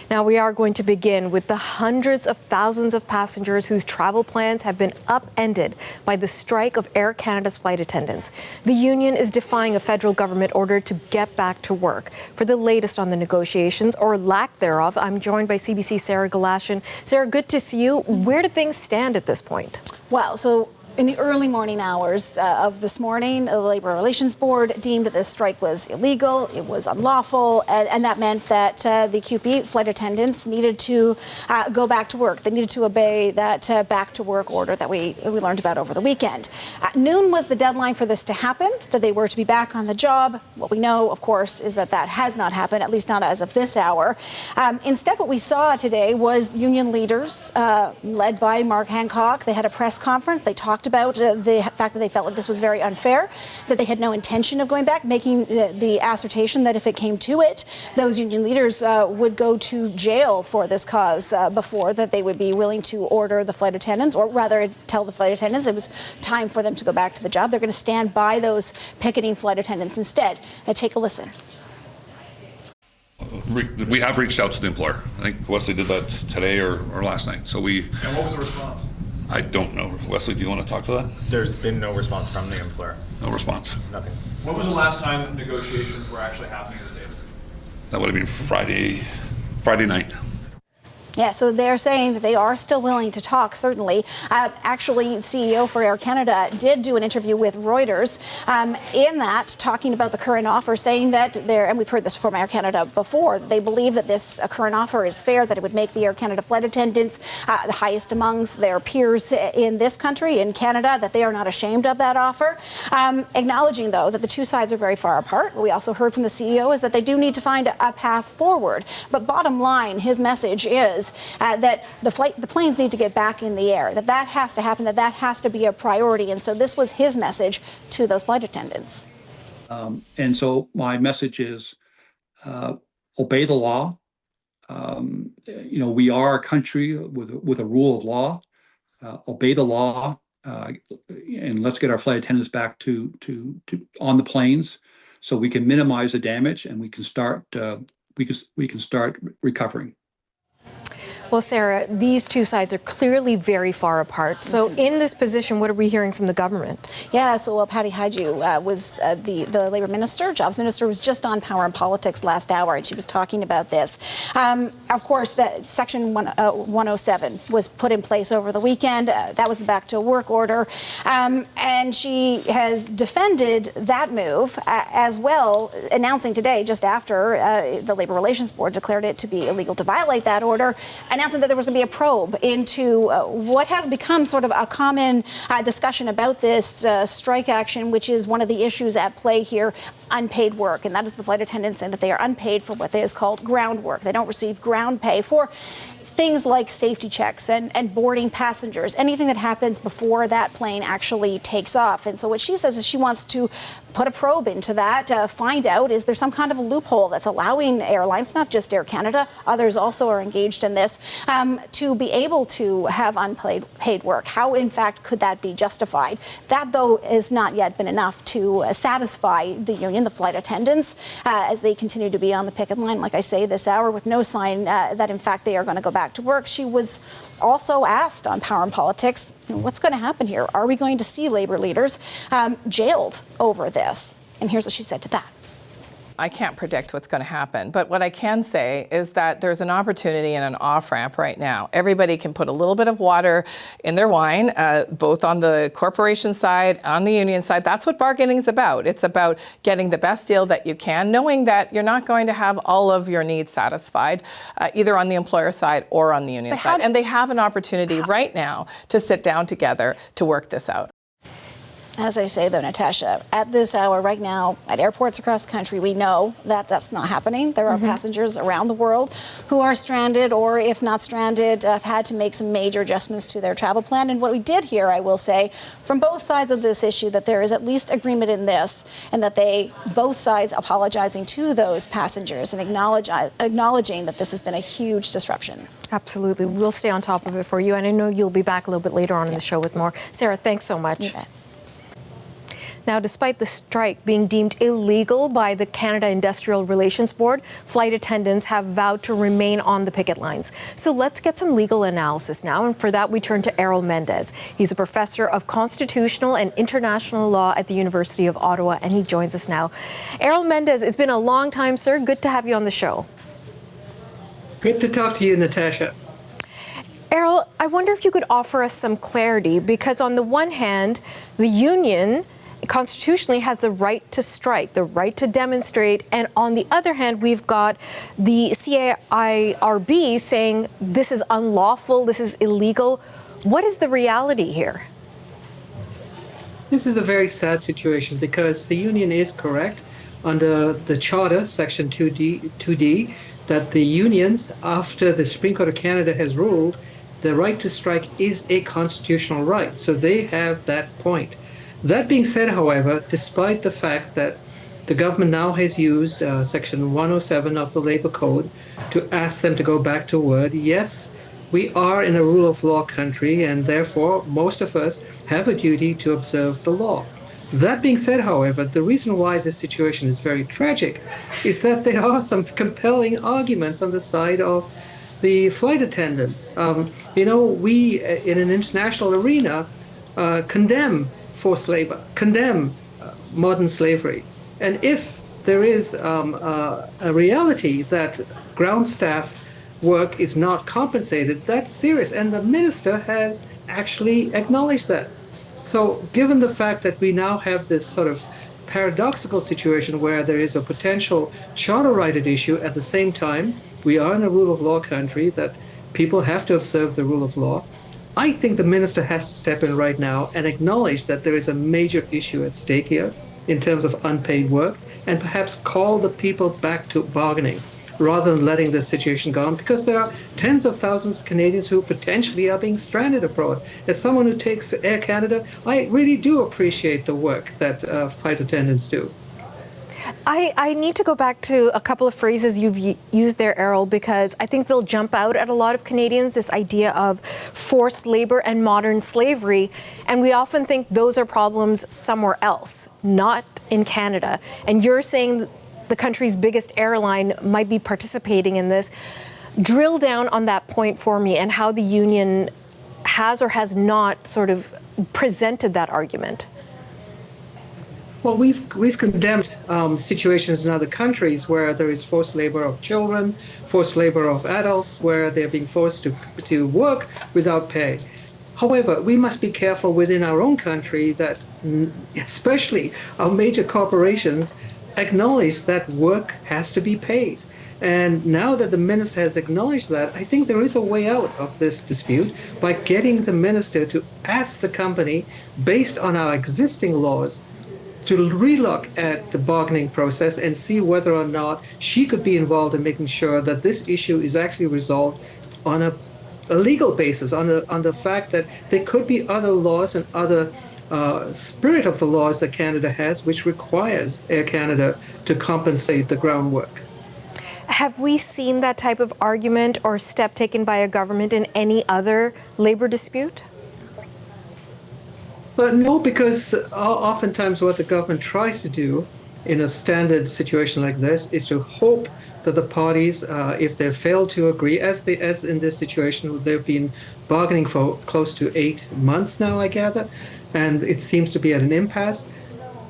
Now we are going to begin with the hundreds of thousands of passengers whose travel plans have been upended by the strike of Air Canada's flight attendants. The union is defying a federal government order to get back to work. For the latest on the negotiations, or lack thereof, I'm joined by CBC's Sarah Galashan. Sarah, good to see you. Where do things stand at this point? Well, so in the early morning hours of this morning, the Labour Relations Board deemed that this strike was illegal, it was unlawful, and that meant that the QP flight attendants needed to go back to work. They needed to obey that back to work order that we learned about over the weekend. Noon was the deadline for this to happen, that they were to be back on the job. What we know, of course, is that that has not happened, at least not as of this hour. Instead, what we saw today was union leaders led by Mark Hancock. They had a press conference. They talked about the fact that they felt like this was very unfair, that they had no intention of going back, making the assertion that if it came to it, those union leaders would go to jail for this cause before that they would be willing to order the flight attendants, or rather tell the flight attendants it was time for them to go back to the job. They're going to stand by those picketing flight attendants instead. Take a listen. We have reached out to the employer. I think Wesley did that today or last night. So And what was the response? I don't know. Wesley, do you want to talk to that? There's been no response from the employer. No response. Nothing. When was the last time negotiations were actually happening at the table? That would have been Friday night. Yeah, so they're saying that they are still willing to talk, certainly. Actually, CEO for Air Canada did do an interview with Reuters in that, talking about the current offer, saying that and we've heard this from Air Canada before, they believe that this current offer is fair, that it would make the Air Canada flight attendants the highest amongst their peers in this country, in Canada, that they are not ashamed of that offer. Acknowledging, though, that the two sides are very far apart. What we also heard from the CEO is that they do need to find a path forward. But bottom line, his message is that the planes need to get back in the air, that has to happen, that has to be a priority. And so this was his message to those flight attendants. And so my message is obey the law. We are a country with a rule of law. Obey the law, and let's get our flight attendants back to on the planes, so we can minimize the damage and we can start recovering. Well, Sarah, these two sides are clearly very far apart. So in this position, what are we hearing from the government? Yeah, so Patty Hajdu was the Labour Minister, Jobs Minister, was just on Power and Politics last hour, and she was talking about this. Of course, that Section 107 was put in place over the weekend. That was the back to work order. And she has defended that move as well, announcing today, just after the Labour Relations Board declared it to be illegal to violate that order, announcing that there was going to be a probe into what has become sort of a common discussion about this strike action, which is one of the issues at play here, unpaid work. And that is the flight attendants saying that they are unpaid for what is called ground work. They don't receive ground pay for things like safety checks and boarding passengers, anything that happens before that plane actually takes off. And so what she says is she wants to put a probe into that, find out, is there some kind of a loophole that's allowing airlines, not just Air Canada, others also are engaged in this, to be able to have unpaid work. How, in fact, could that be justified? That, though, has not yet been enough to satisfy the union, the flight attendants, as they continue to be on the picket line, like I say, this hour, with no sign that, in fact, they are going to go back to work. She was also asked on Power and Politics, what's going to happen here? Are we going to see Labour leaders jailed over this? And here's what she said to that. I can't predict what's going to happen, but what I can say is that there's an opportunity and an off-ramp right now. Everybody can put a little bit of water in their wine, both on the corporation side, on the union side. That's what bargaining is about. It's about getting the best deal that you can, knowing that you're not going to have all of your needs satisfied, either on the employer side or on the union side. And they have an opportunity right now to sit down together to work this out. As I say, though, Natasha, at this hour right now, at airports across the country, we know that that's not happening. There are passengers around the world who are stranded, or if not stranded, have had to make some major adjustments to their travel plan. And what we did hear, I will say, from both sides of this issue, that there is at least agreement in this, and that both sides apologizing to those passengers and acknowledging that this has been a huge disruption. Absolutely. We'll stay on top of it for you. And I know you'll be back a little bit later on in the show with more. Sarah, thanks so much. You bet. Now, despite the strike being deemed illegal by the Canada Industrial Relations Board, flight attendants have vowed to remain on the picket lines. So let's get some legal analysis now. And for that, we turn to Errol Mendez. He's a professor of constitutional and international law at the University of Ottawa, and he joins us now. Errol Mendez, it's been a long time, sir. Good to have you on the show. Good to talk to you, Natasha. Errol, I wonder if you could offer us some clarity, because on the one hand, the union constitutionally has the right to strike, the right to demonstrate, and on the other hand, we've got the CIRB saying this is unlawful, this is illegal. What is the reality here? This is a very sad situation because the union is correct under the Charter, Section 2D, that the unions, after the Supreme Court of Canada has ruled, the right to strike is a constitutional right. So they have that point. That being said, however, despite the fact that the government now has used Section 107 of the Labor Code to ask them to go back to work, yes, we are in a rule of law country, and therefore most of us have a duty to observe the law. That being said, however, the reason why this situation is very tragic is that there are some compelling arguments on the side of the flight attendants. We in an international arena condemn forced labor, condemn modern slavery. And if there is a reality that ground staff work is not compensated, that's serious. And the minister has actually acknowledged that. So given the fact that we now have this sort of paradoxical situation where there is a potential charter right at issue, at the same time, we are in a rule of law country that people have to observe the rule of law. I think the minister has to step in right now and acknowledge that there is a major issue at stake here in terms of unpaid work, and perhaps call the people back to bargaining rather than letting this situation go on, because there are tens of thousands of Canadians who potentially are being stranded abroad. As someone who takes Air Canada, I really do appreciate the work that flight attendants do. I need to go back to a couple of phrases you've used there, Errol, because I think they'll jump out at a lot of Canadians, this idea of forced labor and modern slavery. And we often think those are problems somewhere else, not in Canada. And you're saying the country's biggest airline might be participating in this. Drill down on that point for me and how the union has or has not sort of presented that argument. Well, we've condemned situations in other countries where there is forced labor of children, forced labor of adults, where they're being forced to work without pay. However, we must be careful within our own country that especially our major corporations acknowledge that work has to be paid. And now that the minister has acknowledged that, I think there is a way out of this dispute by getting the minister to ask the company, based on our existing laws, to relook at the bargaining process and see whether or not she could be involved in making sure that this issue is actually resolved on a legal basis, on the fact that there could be other laws and other spirit of the laws that Canada has, which requires Air Canada to compensate the groundwork. Have we seen that type of argument or step taken by a government in any other labor dispute? But no, because oftentimes what the government tries to do in a standard situation like this is to hope that the parties, if they fail to agree, as in this situation, they've been bargaining for close to 8 months now, I gather, and it seems to be at an impasse.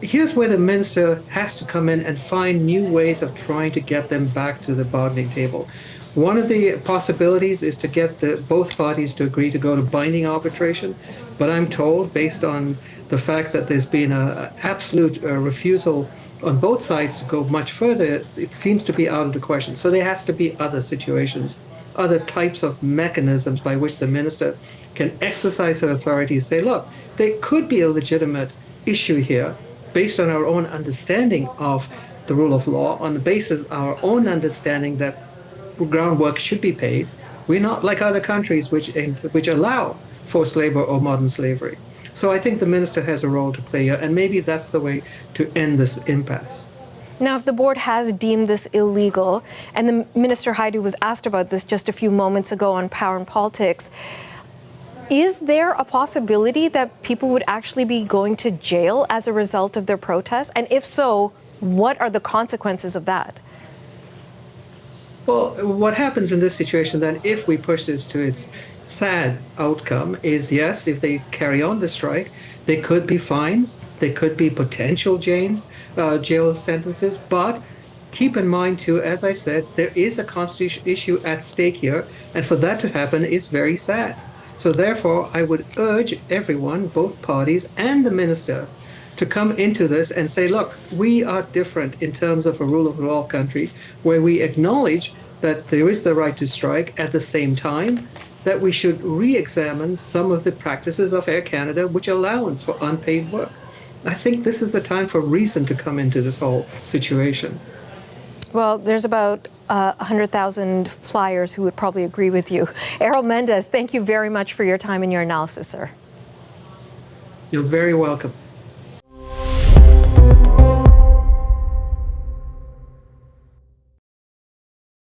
Here's where the minister has to come in and find new ways of trying to get them back to the bargaining table. One of the possibilities is to get both parties to agree to go to binding arbitration, but I'm told, based on the fact that there's been an absolute refusal on both sides to go much further, it seems to be out of the question. So there has to be other situations, other types of mechanisms by which the minister can exercise her authority and say, look, there could be a legitimate issue here based on our own understanding of the rule of law, on the basis of our own understanding that groundwork should be paid. We're not like other countries which allow forced labor or modern slavery. So I think the minister has a role to play here, and maybe that's the way to end this impasse. Now, if the board has deemed this illegal, and the Minister Haidu was asked about this just a few moments ago on Power and Politics, Is there a possibility that people would actually be going to jail as a result of their protests? And if so, what are the consequences of that? Well, what happens in this situation then, if we push this to its sad outcome, is yes, if they carry on the strike, there could be fines, there could be potential jail sentences, but keep in mind too, as I said, there is a constitutional issue at stake here, and for that to happen is very sad. So therefore, I would urge everyone, both parties and the minister, to come into this and say, look, we are different in terms of a rule of law country where we acknowledge that there is the right to strike, at the same time that we should re-examine some of the practices of Air Canada which allows for unpaid work. I think this is the time for reason to come into this whole situation. Well, there's about 100,000 flyers who would probably agree with you. Errol Mendez, thank you very much for your time and your analysis, sir. You're very welcome.